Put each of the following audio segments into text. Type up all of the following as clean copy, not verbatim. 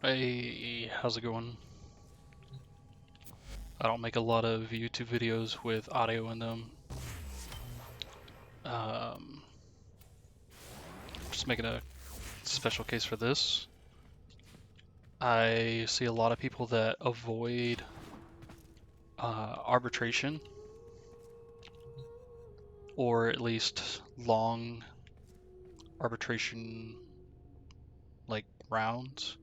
Hey, how's it going? I don't make a lot of YouTube videos with audio in them. Um, just making a special case for this. I see a lot of people that avoid arbitration, or at least long arbitration like rounds.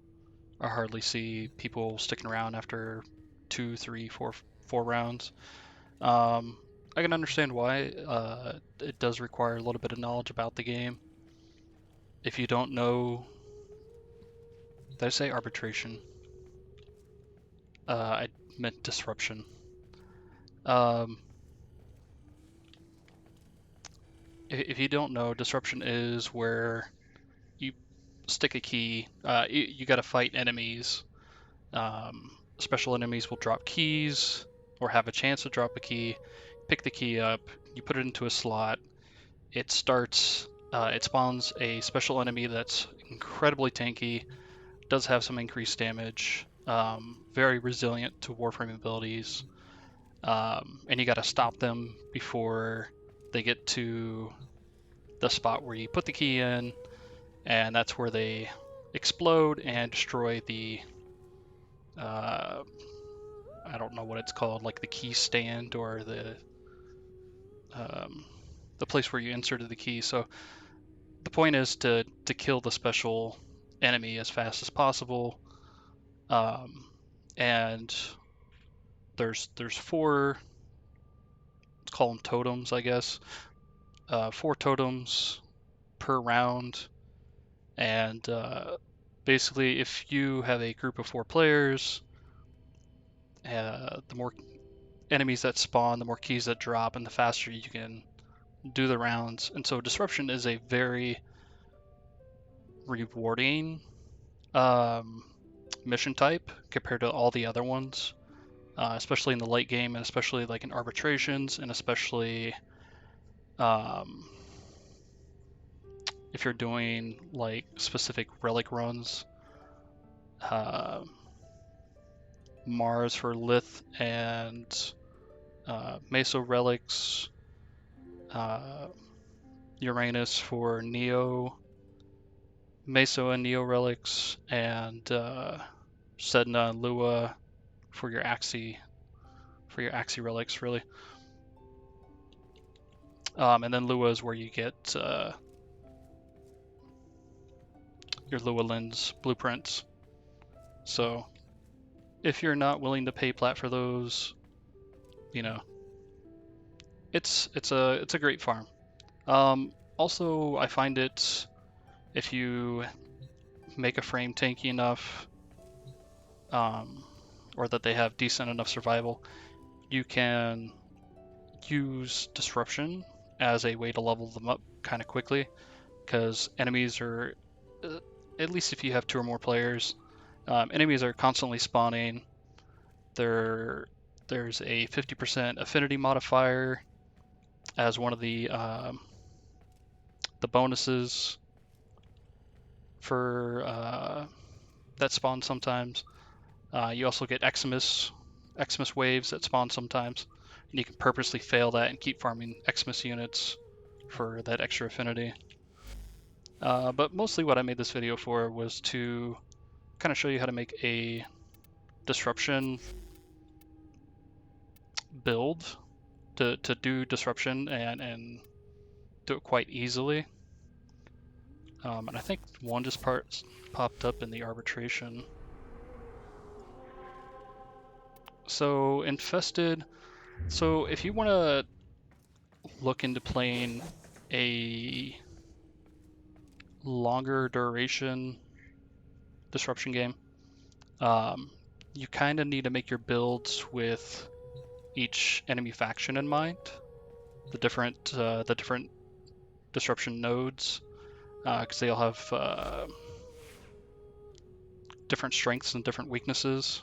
I hardly see people sticking around after 2, 3, 4 rounds. I can understand why. It does require a little bit of knowledge about the game. If you don't know, did I say arbitration? I meant disruption. Um, if you don't know, disruption is where you stick a key. You got to fight enemies. Special enemies will drop keys or have a chance to drop a key. Pick the key up. You put it into a slot. It starts. It spawns a special enemy that's incredibly tanky. Does have some increased damage. Very resilient to Warframe abilities. And you got to stop them before they get to the spot where you put the key in, and that's where they explode and destroy the I don't know what it's called, like the key stand or um, the place where you inserted the key. So the point is to kill the special enemy as fast as possible. Um, and there's four, let's call them totems, I guess. Four totems per round, and basically, if you have a group of 4 players, the more enemies that spawn, the more keys that drop, and the faster you can do the rounds. And so disruption is a very rewarding um, mission type compared to all the other ones, especially in the late game, and especially like in arbitrations, and especially um, if you're doing like specific relic runs. Uh, Mars for Lith and Meso relics, uh, Uranus for Neo, Meso and Neo relics, and Sedna and Lua for your Axie relics, really. And then Lua is where you get your Lua lens blueprints. So if you're not willing to pay plat for those, you know, it's a great farm. Also, I find it, if you make a frame tanky enough, or that they have decent enough survival, you can use disruption as a way to level them up kind of quickly, because enemies are, at least if you have 2 or more players, enemies are constantly spawning. There's a 50% affinity modifier as one of the bonuses for that spawn sometimes. You also get Xmas waves that spawn sometimes, and you can purposely fail that and keep farming Xmas units for that extra affinity. But mostly what I made this video for was to kind of show you how to make a disruption build to do disruption and do it quite easily. And I think one just popped up in the arbitration. So infested. So if you want to look into playing a longer duration disruption game, you kind of need to make your builds with each enemy faction in mind, the different disruption nodes, because they all have different strengths and different weaknesses.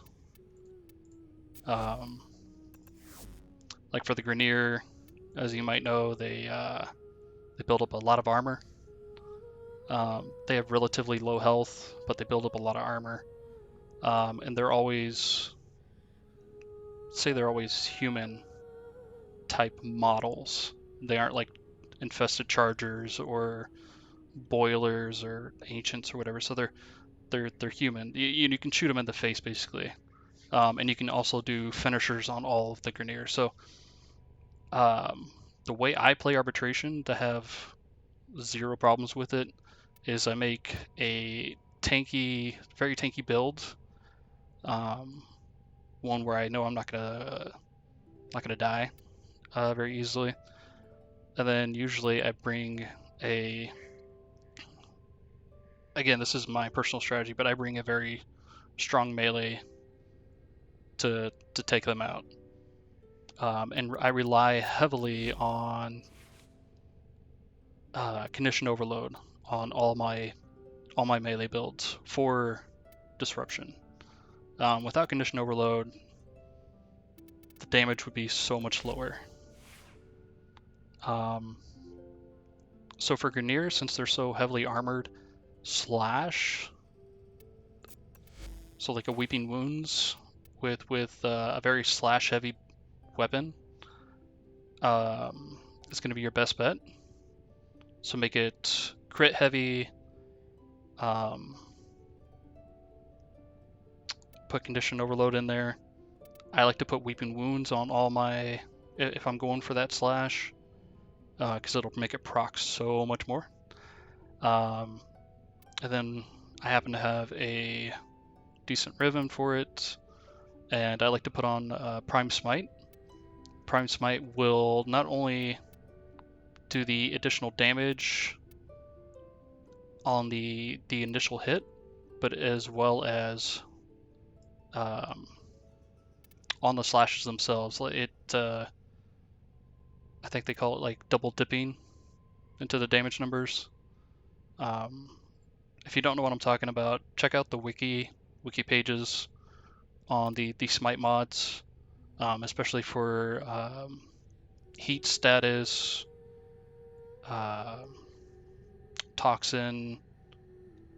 Like for the Grineer, as you might know, they build up a lot of armor. They have relatively low health, but they build up a lot of armor. and they're always human type models. They aren't like infested chargers or boilers or ancients or whatever. So they're human. You can shoot them in the face basically, and you can also do finishers on all of the Grineers. So the way I play arbitration to have zero problems with it is I make a very tanky build, one where I know I'm not gonna die very easily, and then usually I bring a again, this is my personal strategy, but I bring a very strong melee to take them out, and I rely heavily on condition overload on all my melee builds for disruption. Without condition overload, the damage would be so much lower. So for Grineer, since they're so heavily armored, slash, so like a Weeping Wounds with a very slash heavy weapon, is going to be your best bet. So make it crit heavy. Put condition overload in there. I like to put Weeping Wounds on all my, if I'm going for that slash, because it'll make it proc so much more. And then I happen to have a decent Riven for it, and I like to put on Prime Smite. Prime Smite will not only do the additional damage on the initial hit, but as well as on the slashes themselves. I think they call it like double dipping into the damage numbers. If you don't know what I'm talking about, check out the wiki pages on the Smite mods, especially for heat status, toxin,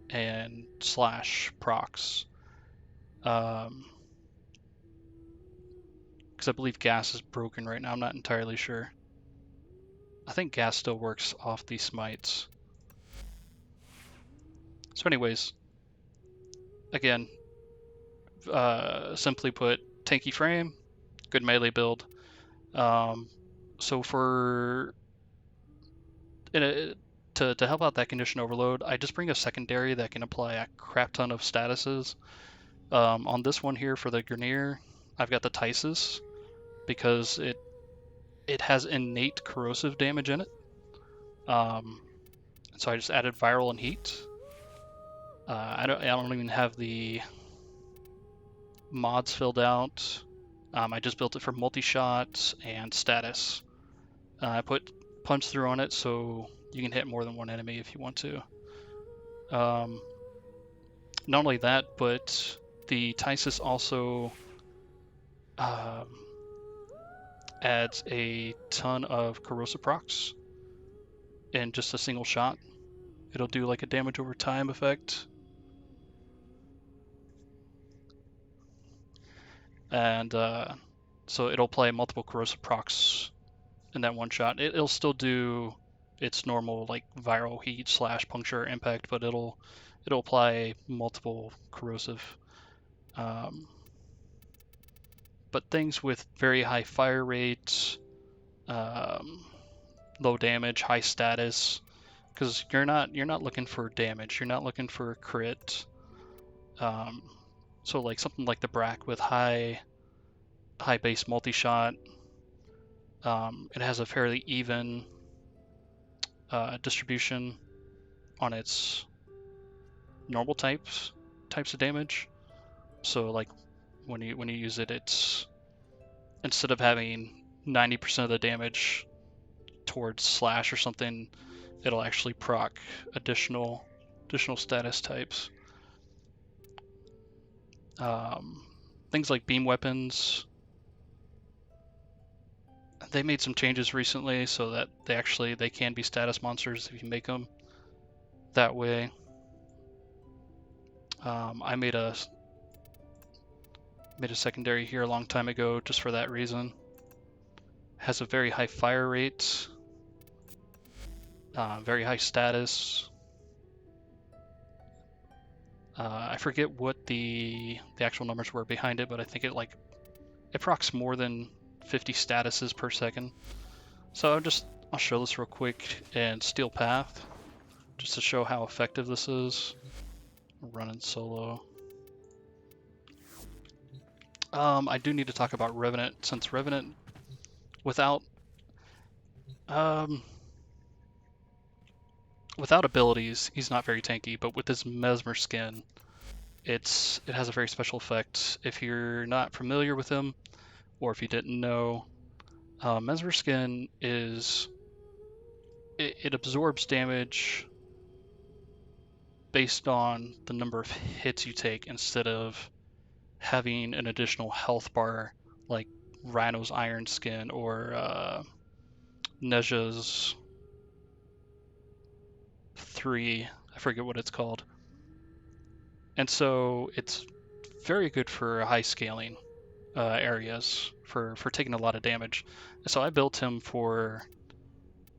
and slash procs. Because I believe gas is broken right now. I'm not entirely sure. I think gas still works off these smites. So anyways, again, simply put, tanky frame, good melee build. So for to help out that condition overload, I just bring a secondary that can apply a crap ton of statuses. On this one here for the Grineer, I've got the Tysis because it has innate corrosive damage in it. So I just added viral and heat. I don't even have the mods filled out. I just built it for multi-shot and status. I put punch through on it so you can hit more than one enemy if you want to. Not only that, but the Tysis also adds a ton of corrosive procs in just a single shot. It'll do like a damage over time effect. And so it'll play multiple corrosive procs in that one shot. It'll still do its normal like viral heat slash puncture impact, but it'll apply multiple corrosive. But things with very high fire rates, low damage, high status, because you're not looking for damage. You're not looking for crit. So like something like the Brack with high base multi-shot. It has a fairly even distribution on its normal types of damage. So like when you use it, it's instead of having 90% of the damage towards slash or something, it'll actually proc additional status types. Things like beam weapons, they made some changes recently so that they can be status monsters if you make them that way. I made a Made a secondary here a long time ago just for that reason. Has a very high fire rate, very high status. I forget what the actual numbers were behind it, but I think it procs more than 50 statuses per second. So I'll show this real quick and Steel Path, just to show how effective this is. Running solo. I do need to talk about Revenant, since Revenant, without abilities, he's not very tanky, but with his Mesmer skin, it has a very special effect. If you're not familiar with him, or if you didn't know, Mesmer skin it absorbs damage based on the number of hits you take instead of having an additional health bar like Rhino's Iron Skin or Neja's 3, I forget what it's called. And so it's very good for high scaling areas for taking a lot of damage. So I built him for,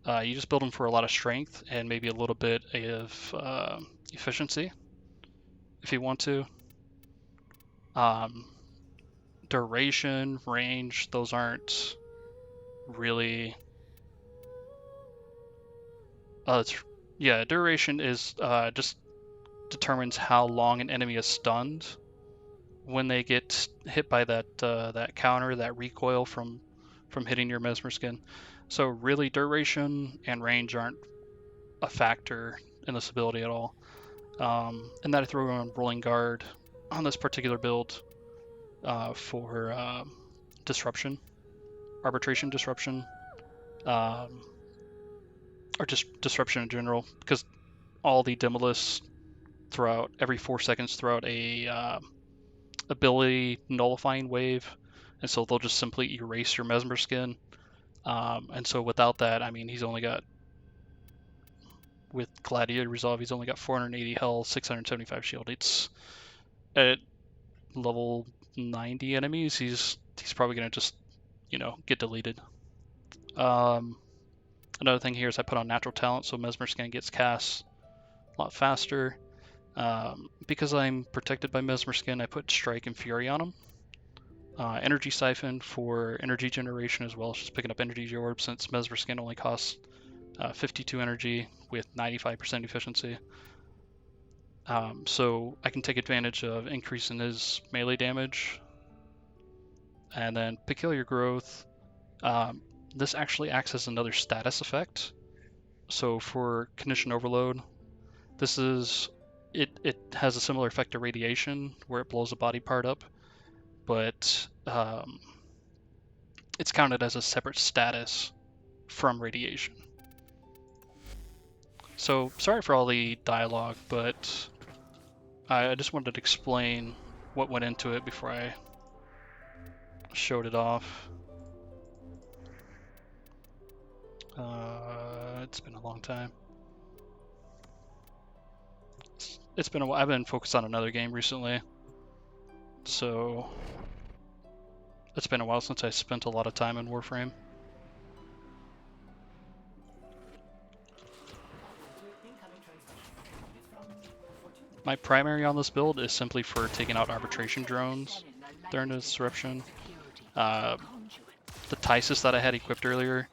you just build him for a lot of strength and maybe a little bit of efficiency if you want to. Duration, range, those aren't really... duration is just determines how long an enemy is stunned when they get hit by that counter, that recoil from hitting your Mesmer skin. So really, duration and range aren't a factor in this ability at all. And that I throw on Rolling Guard on this particular build for disruption, arbitration disruption, or just disruption in general, because all the Demolists throughout every 4 seconds throughout a ability nullifying wave, and so they'll just simply erase your Mesmer skin. And so without that, I mean, he's only got, with Gladiator Resolve, he's only got 480 health, 675 shield. It's at level 90 enemies, he's probably gonna just, get deleted. Another thing here is I put on Natural Talent, so Mesmer Skin gets cast a lot faster. Because I'm protected by Mesmer Skin, I put Strike and Fury on him. Energy Siphon for energy generation, as well as just picking up energy orbs, since Mesmer Skin only costs 52 energy with 95% efficiency. So I can take advantage of increasing his melee damage. And then Peculiar Growth. This actually acts as another status effect. So for Condition Overload, this is... It has a similar effect to Radiation, where it blows a body part up, but it's counted as a separate status from Radiation. So sorry for all the dialogue, but I just wanted to explain what went into it before I showed it off. It's been a long time. It's been a while. I've been focused on another game recently, so it's been a while since I spent a lot of time in Warframe. My primary on this build is simply for taking out arbitration drones during the disruption. The Tysis that I had equipped earlier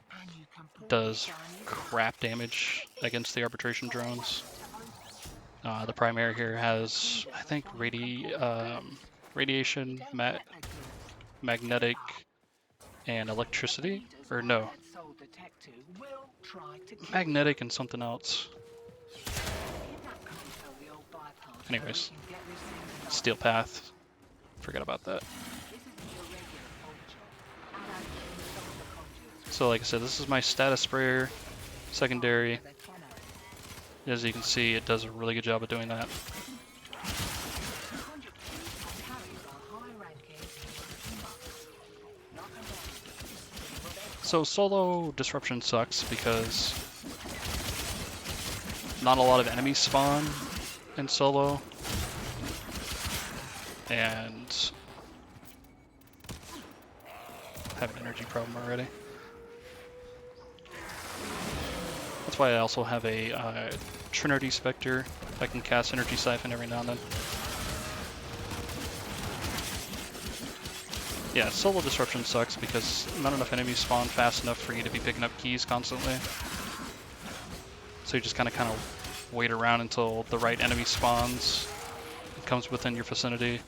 does crap damage against the arbitration drones. The primary here has, I think, radiation, magnetic, and electricity, or no, magnetic and something else. Anyways, Steel Path, forget about that. So like I said, this is my status sprayer, secondary. As you can see, it does a really good job of doing that. So solo disruption sucks because not a lot of enemies spawn in solo, and have an energy problem already. That's why I also have a Trinity Spectre. I can cast Energy Siphon every now and then. Yeah, solo disruption sucks because not enough enemies spawn fast enough for you to be picking up keys constantly. So you just kind of wait around until the right enemy spawns and comes within your vicinity.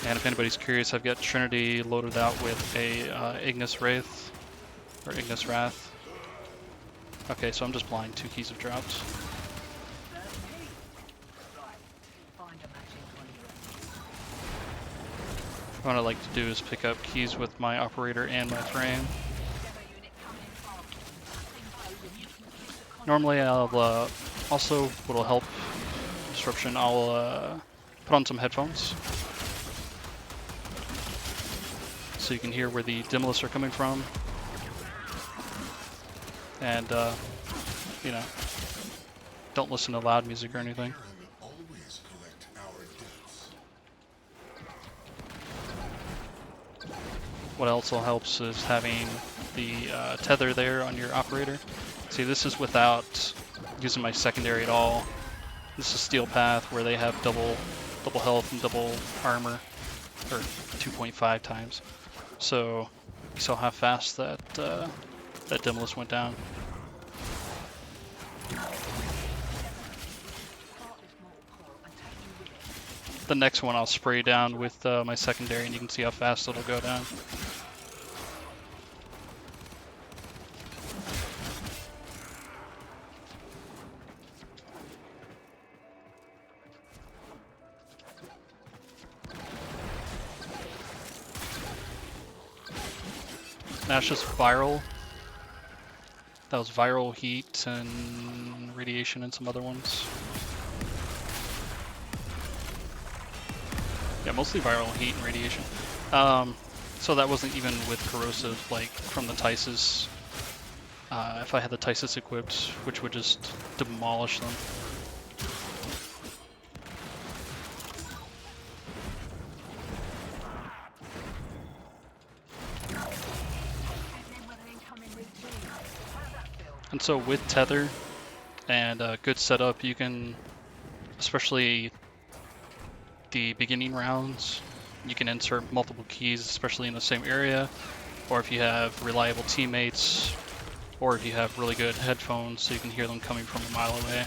And if anybody's curious, I've got Trinity loaded out with a Ignis Wraith, or Ignis Wrath. Okay, so I'm just blind 2 keys of drops. What I like to do is pick up keys with my operator and my frame. Normally I'll also, what'll help disruption, I'll put on some headphones so you can hear where the Dimlists are coming from. And, you know, don't listen to loud music or anything. What also helps is having the tether there on your operator. See, this is without using my secondary at all. This is Steel Path, where they have double health and double armor, or 2.5 times. So you saw how fast that that Dimlist went down. The next one I'll spray down with my secondary, and you can see how fast it'll go down. Now it's just viral. That was viral heat and radiation and some other ones. Yeah, mostly viral heat and radiation. So that wasn't even with corrosive, like from the Tysis. If I had the Tysis equipped, which would just demolish them. And so with tether and a good setup, you can, especially the beginning rounds, you can insert multiple keys, especially in the same area, or if you have reliable teammates, or if you have really good headphones so you can hear them coming from a mile away.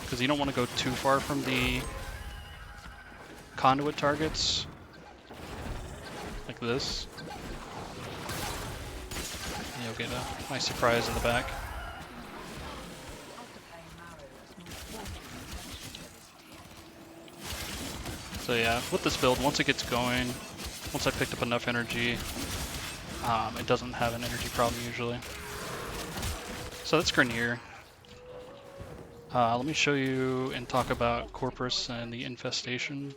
Because you don't want to go too far from the conduit targets, like this. And you'll get a nice surprise in the back. So yeah, with this build, once it gets going, once I picked up enough energy, it doesn't have an energy problem usually. So that's Grenier. Let me show you and talk about Corpus and the Infestation.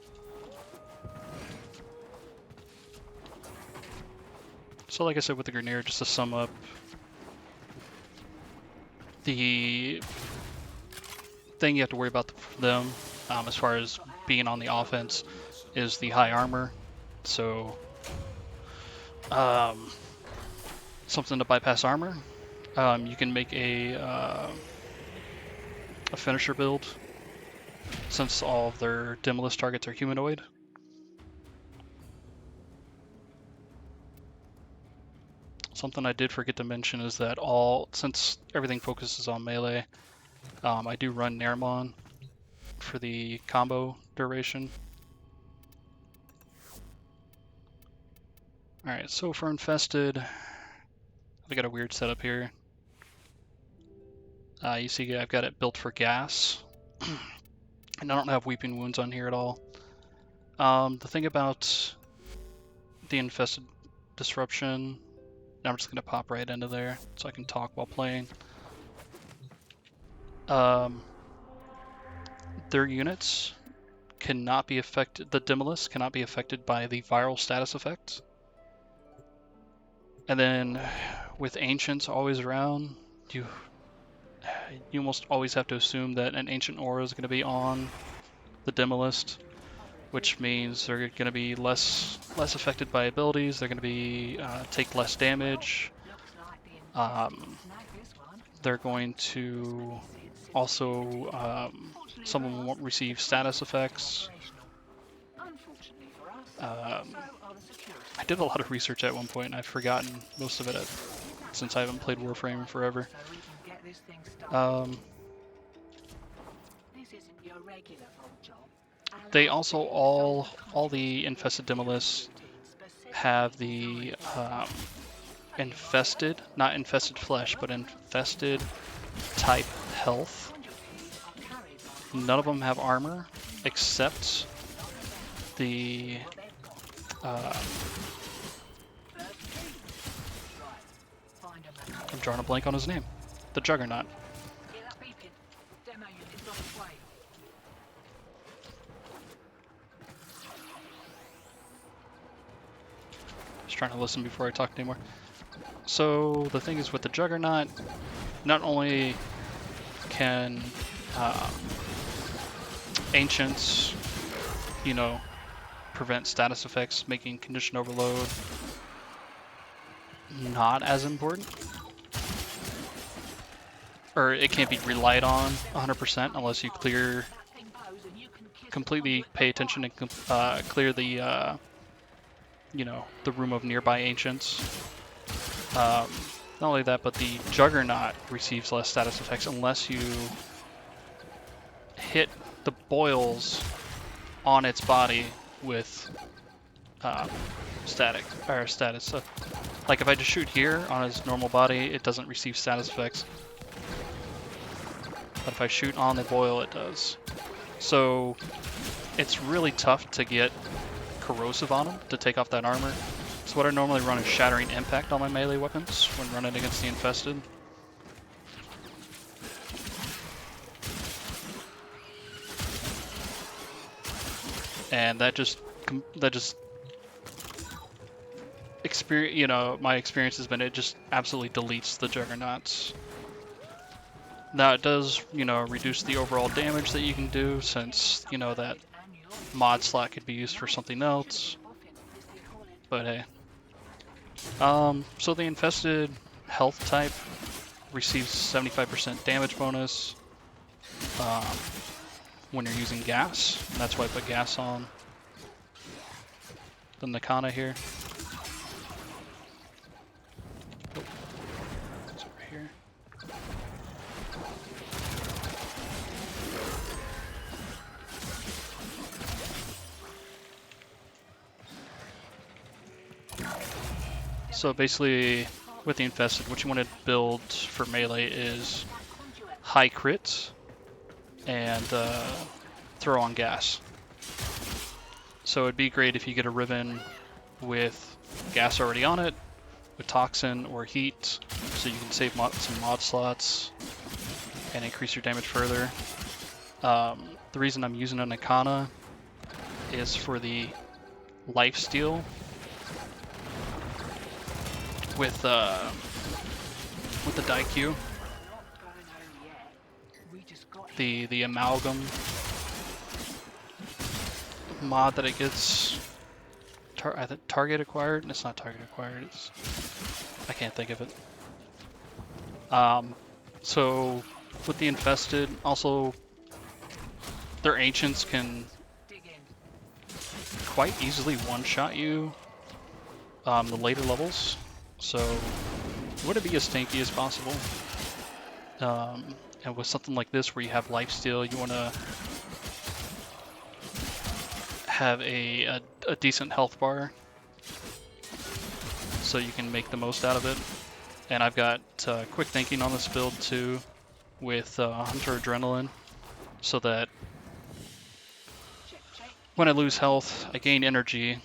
So like I said with the Grenier, just to sum up, the thing you have to worry about them, as far as being on the offense, is the high armor. So something to bypass armor. You can make a finisher build, since all of their Dimlist targets are humanoid. Something I did forget to mention is that since everything focuses on melee, I do run Nairmon for the combo duration. Alright, so for Infested, I got a weird setup here. You see I've got it built for gas, and I don't have Weeping Wounds on here at all. The thing about the Infested Disruption, now I'm just going to pop right into there so I can talk while playing. Their units cannot be affected, the Dimlists cannot be affected by the viral status effect. And then with Ancients always around, you almost always have to assume that an Ancient aura is going to be on the Demolist, which means they're going to be less affected by abilities. They're going to be take less damage. They're going to also some of them won't receive status effects. I did a lot of research at one point, and I've forgotten most of it since I haven't played Warframe in forever. They also all the infested Demolists have the infested, not infested flesh, but infested type health. None of them have armor except the I'm drawing a blank on his name. The Juggernaut. Just trying to listen before I talk anymore. So the thing is with the Juggernaut, not only can Ancients, you know, prevent status effects, making condition overload not as important. Or it can't be relied on 100% unless you completely pay attention and clear the, you know, the room of nearby Ancients. Not only that, but the Juggernaut receives less status effects unless you hit the boils on its body with status. So, like if I just shoot here on his normal body, it doesn't receive status effects. But if I shoot on the boil, it does. So it's really tough to get corrosive on him to take off that armor. So what I normally run is Shattering Impact on my melee weapons when running against the infested. And that just experience, you know, my experience has been it just absolutely deletes the Juggernauts. Now it does, you know, reduce the overall damage that you can do since, you know, that mod slot could be used for something else. But hey. So the infested health type receives 75% damage bonus when you're using gas. And that's why I put gas on the Nakana here. Oh, it's over here. So basically, with the infested, what you want to build for melee is high crit and throw on gas. So it'd be great if you get a Riven with gas already on it, with toxin or heat, so you can save some mod slots and increase your damage further. The reason I'm using a Nakana is for the lifesteal with the Daikyu. The amalgam mod that it gets target acquired. It's not target acquired. I can't think of it. So with the infested, also their ancients can quite easily one-shot you the later levels. So you want to be as tanky as possible. And with something like this where you have lifesteal, you want to have a decent health bar so you can make the most out of it. And I've got quick thinking on this build too with Hunter Adrenaline, so that when I lose health, I gain energy,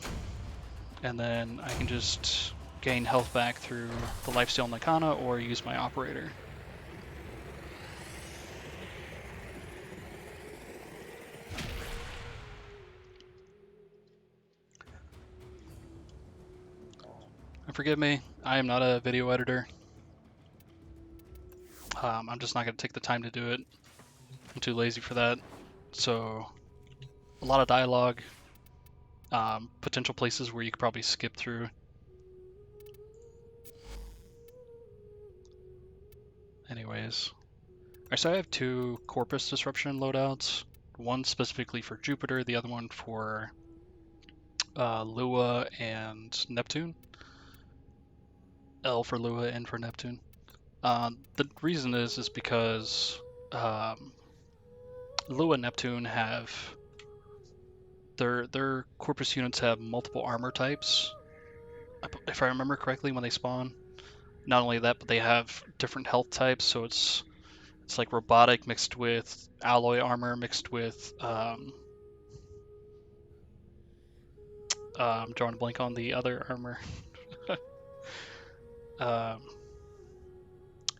and then I can just gain health back through the lifesteal Nakana or use my operator. forgive me. I am not a video editor. I'm just not going to take the time to do it. I'm too lazy for that. So, a lot of dialogue. Potential places where you could probably skip through. Anyways. Alright, so I have 2 Corpus disruption loadouts. One specifically for Jupiter, the other one for Lua and Neptune. L for Lua, N for Neptune. The reason is because Lua and Neptune have their Corpus units have multiple armor types. If I remember correctly, when they spawn, not only that, but they have different health types. So it's like robotic mixed with alloy armor mixed with I'm drawing a blank on the other armor.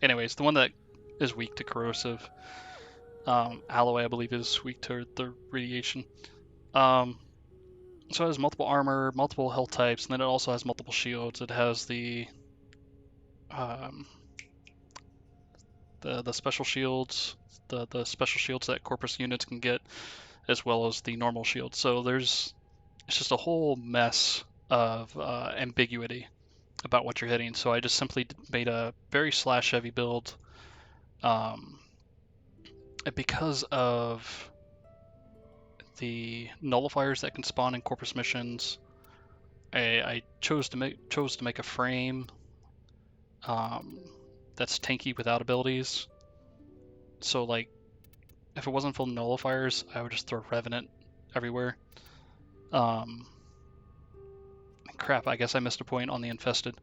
Anyways, the one that is weak to corrosive. Alloy, I believe, is weak to the radiation. So it has multiple armor, multiple health types, and then it also has multiple shields. It has the special shields, the special shields that Corpus units can get, as well as the normal shields. So it's just a whole mess of ambiguity about what you're hitting. So I just simply made a very slash heavy build. Because of the nullifiers that can spawn in Corpus missions, I chose to make a frame that's tanky without abilities. So like, if it wasn't full of nullifiers, I would just throw Revenant everywhere. Crap, I guess I missed a point on the Infested.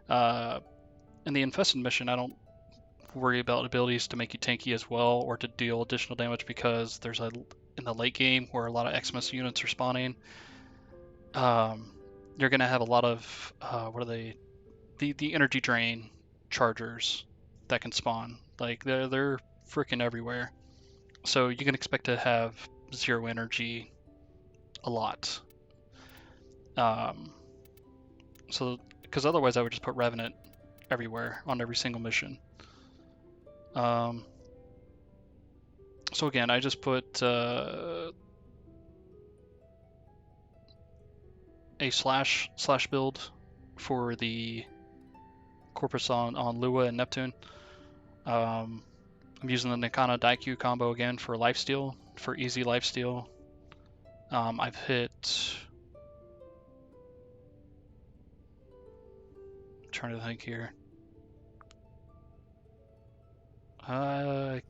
In the Infested mission, I don't worry about abilities to make you tanky as well or to deal additional damage, because there's in the late game where a lot of Xmas units are spawning, you're gonna have a lot of what are they? The energy drain chargers that can spawn. Like they're freaking everywhere. So you can expect to have 0 energy a lot. So because otherwise I would just put Revenant everywhere on every single mission. So again, I just put a slash build for the Corpus on Lua and Neptune. I'm using the Nikana Daikyu combo again for lifesteal, for easy lifesteal. I've hit... I'm trying to think here. I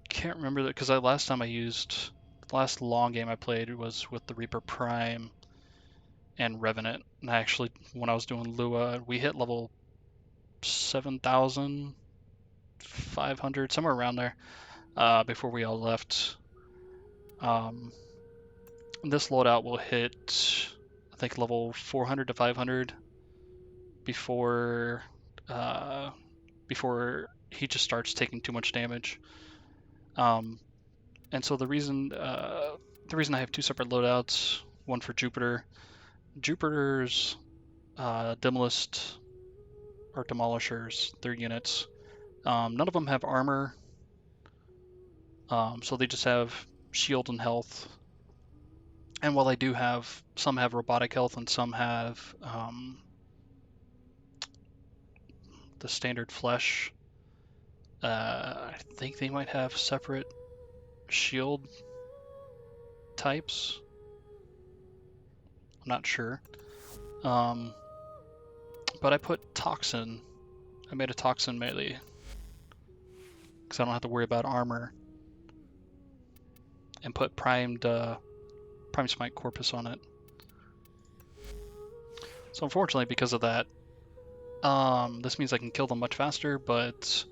can't remember that, because last time I used... The last long game I played was with the Reaper Prime and Revenant. And actually, when I was doing Lua, we hit level 7,500, somewhere around there, before we all left. This loadout will hit, I think, level 400 to 500 before he just starts taking too much damage. And so the reason I have 2 separate loadouts, one for Jupiter. Jupiter's Demolist or Demolishers, their units. None of them have armor, so they just have shield and health. And while they do have, some have robotic health and some have the standard flesh, I think they might have separate shield types. I'm not sure. But I put Toxin. I made a Toxin melee, because I don't have to worry about armor. And put Prime Smite Corpus on it. So unfortunately, because of that, this means I can kill them much faster, but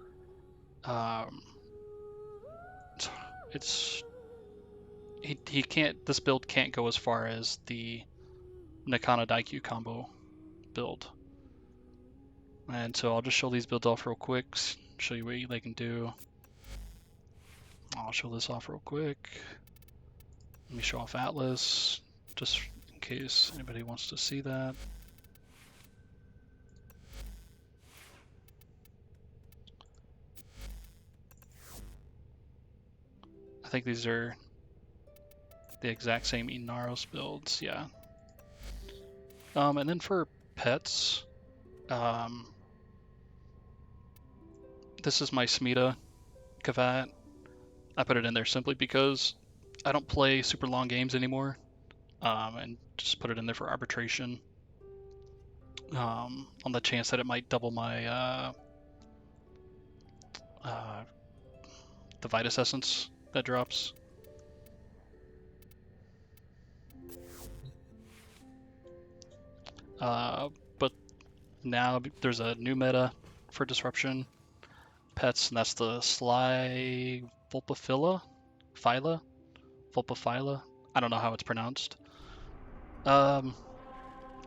he can't. This build can't go as far as the Nikana Daikyu combo build. And so I'll just show these builds off real quick, show you what they can do. I'll show this off real quick. Let me show off Atlas, just in case anybody wants to see that. think these are the exact same Inaros builds, yeah. And then for pets, this is my Smita Kavat. I put it in there simply because I don't play super long games anymore, and just put it in there for arbitration, on the chance that it might double my the Vitus Essence that drops. But now there's a new meta for disruption pets, and that's the Sly Vulpaphyla? Vulpaphyla? I don't know how it's pronounced. And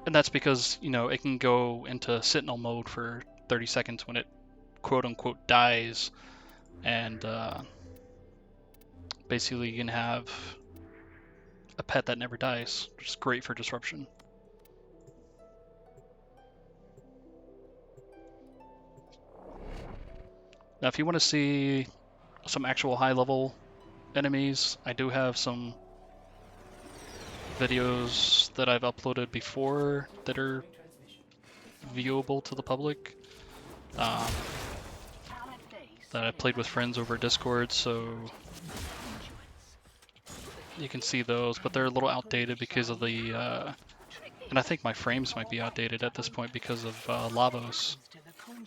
that's because, you know, it can go into Sentinel mode for 30 seconds when it quote-unquote dies, and basically you can have a pet that never dies, which is great for disruption. Now if you want to see some actual high-level enemies, I do have some videos that I've uploaded before that are viewable to the public, that I played with friends over Discord, so you can see those, but they're a little outdated because of the, and I think my frames might be outdated at this point because of Lavos.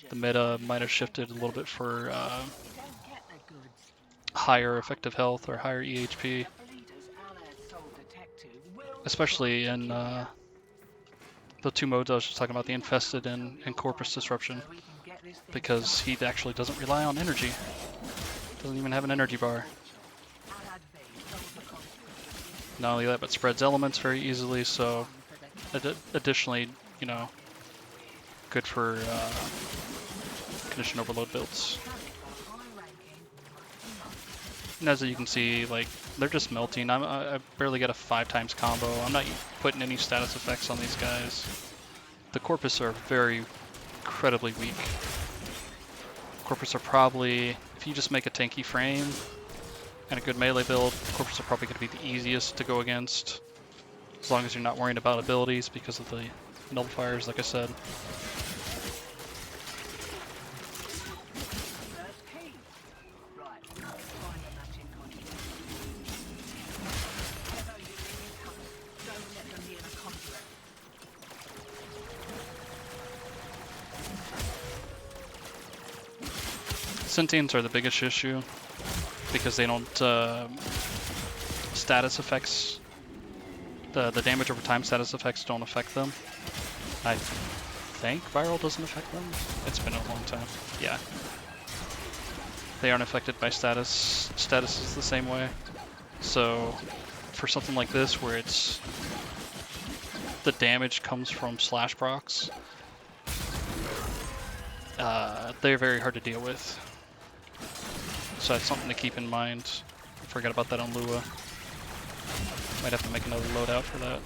The meta might have shifted a little bit for higher effective health or higher EHP, especially in the two modes I was just talking about, the Infested and Corpus Disruption, because he actually doesn't rely on energy. Doesn't even have an energy bar. Not only that, but spreads elements very easily, so additionally, you know, good for condition overload builds. And as you can see, like, they're just melting. I barely get a 5x combo. I'm not putting any status effects on these guys. The Corpus are very incredibly weak. Corpus are probably, if you just make a tanky frame and a good melee build, Corpus are probably going to be the easiest to go against, as long as you're not worrying about abilities because of the nullifiers, like I said. Sentients are the biggest issue because they don't status effects, the damage over time status effects don't affect them. I think viral doesn't affect them. It's been a long time. Yeah. They aren't affected by status. Status is the same way. So for something like this where it's the damage comes from slash procs, they're very hard to deal with. So that's something to keep in mind. Forgot about that on Lua. Might have to make another loadout for that.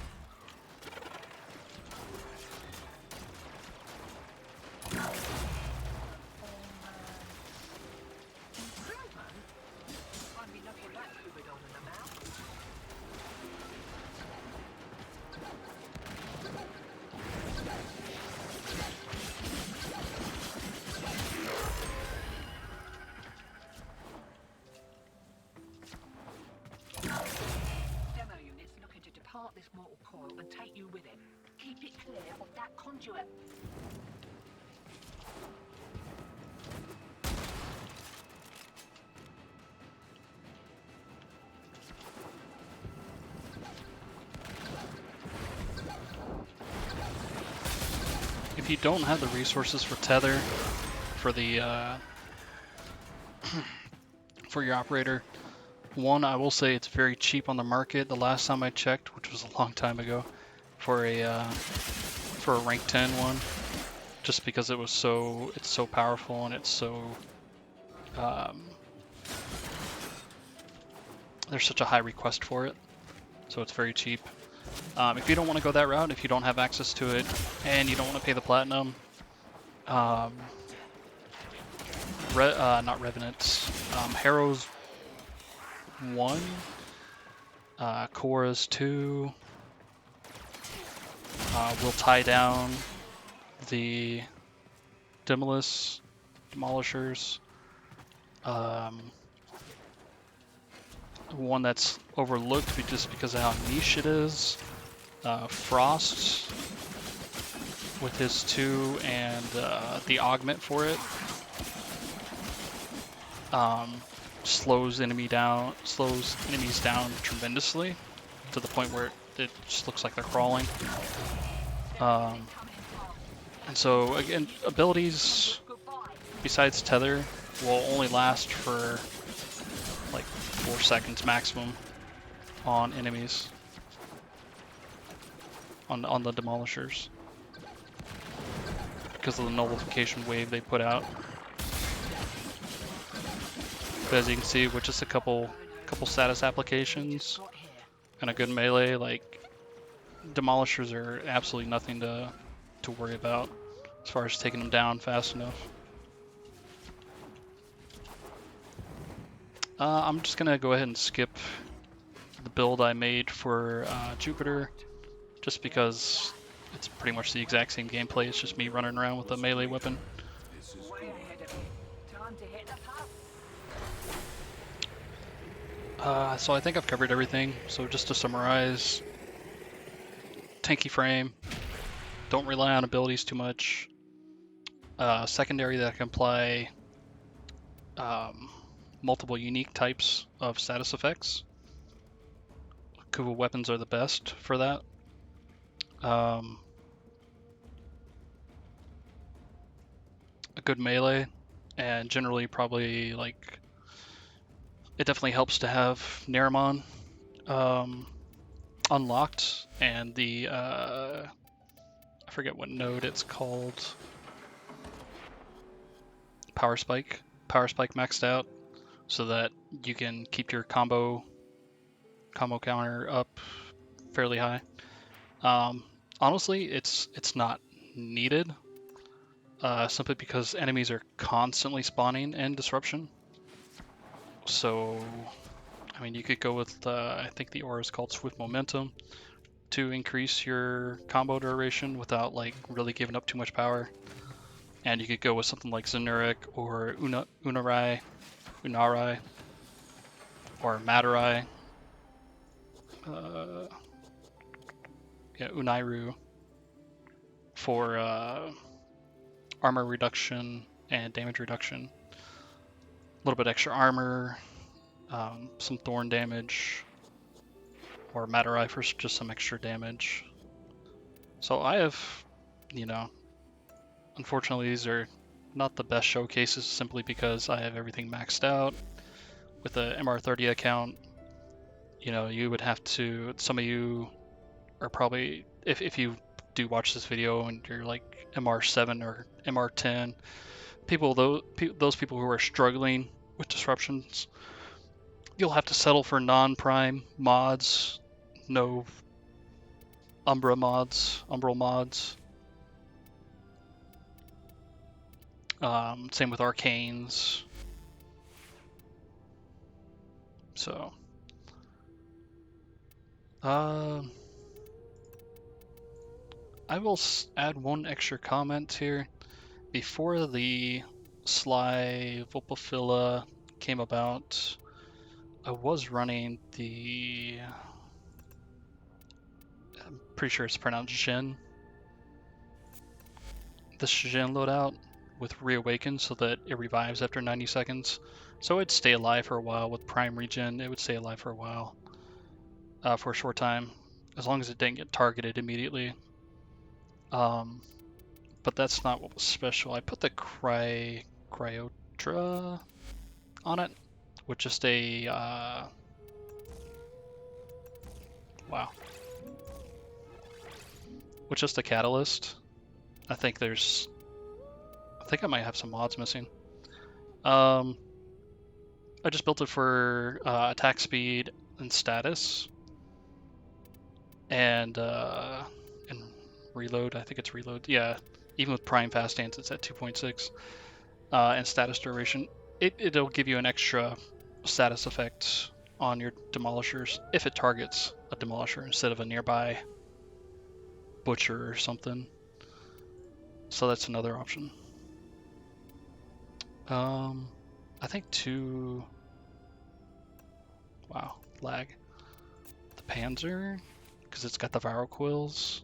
This mortal coil and take you with it. Keep it clear of that conduit. If you don't have the resources for tether, for the for your operator, one, I will say it's very cheap on the market. The last time I checked, which was a long time ago, for a rank 10 one, just because it's so powerful and it's so there's such a high request for it, so it's very cheap. If you don't want to go that route, if you don't have access to it and you don't want to pay the platinum, not Revenants, Harrow's 1. Cores 2. We'll tie down the demolishers. One that's overlooked just because of how niche it is. Frost with his 2 and the augment for it. Slows enemies down tremendously to the point where it just looks like they're crawling. And so again, abilities besides tether will only last for like 4 seconds maximum on enemies, on the demolishers, because of the nullification wave they put out. But as you can see, with just a couple status applications and a good melee, like, demolishers are absolutely nothing to worry about as far as taking them down fast enough. I'm just gonna go ahead and skip the build I made for Jupiter, just because it's pretty much the exact same gameplay. It's just me running around with a melee weapon. So I think I've covered everything. So just to summarize, tanky frame, don't rely on abilities too much. Secondary that can apply multiple unique types of status effects. Kuva weapons are the best for that. A good melee, and generally probably, like, it definitely helps to have Naramon unlocked, and the I forget what node it's called. Power Spike maxed out, so that you can keep your combo counter up fairly high. Honestly, it's not needed, simply because enemies are constantly spawning in Disruption. So, I mean, you could go with, I think the aura is called Swift Momentum, to increase your combo duration without, like, really giving up too much power. And you could go with something like Zenuric or Unarai, or Matarai. Unairu for armor reduction and damage reduction. A little bit extra armor, some thorn damage, or Matarai for just some extra damage. So I have, unfortunately these are not the best showcases, simply because I have everything maxed out. With the MR30 account, you would have to, some of you are probably, if you do watch this video and you're like MR7 or MR10, those people who are struggling with disruptions, you'll have to settle for non-prime mods, no umbral mods. Same with arcanes. So, I will add one extra comment here. Before the Sly Vulpafilla came about, I was running the, I'm pretty sure it's pronounced Jin, the Jin loadout with Reawaken, so that it revives after 90 seconds. So it'd stay alive for a while. With Prime Regen, it would stay alive for a while, for a short time, as long as it didn't get targeted immediately. But that's not what was special. I put the Cryotra on it with just a, wow. With just a catalyst. I think I might have some mods missing. I just built it for attack speed and status. And reload, I think it's reload. Yeah, even with prime fast stance, it's at 2.6. And status duration. It'll give you an extra status effect on your demolishers if it targets a demolisher instead of a nearby butcher or something. So that's another option. I think two. Wow, lag. The Panzer, because it's got the viral quills,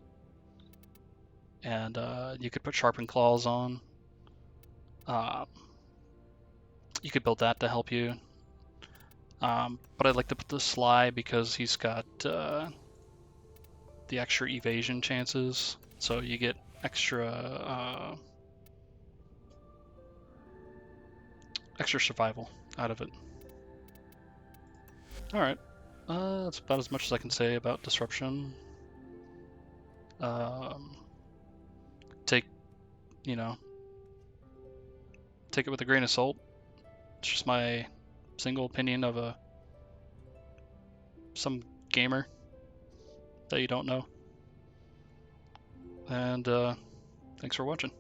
and you could put sharpened claws on. You could build that to help you. But I'd like to put the Sly because he's got the extra evasion chances, so you get extra extra survival out of it. All right, that's about as much as I can say about disruption. Take take it with a grain of salt. It's just my single opinion of some gamer that you don't know. And thanks for watching.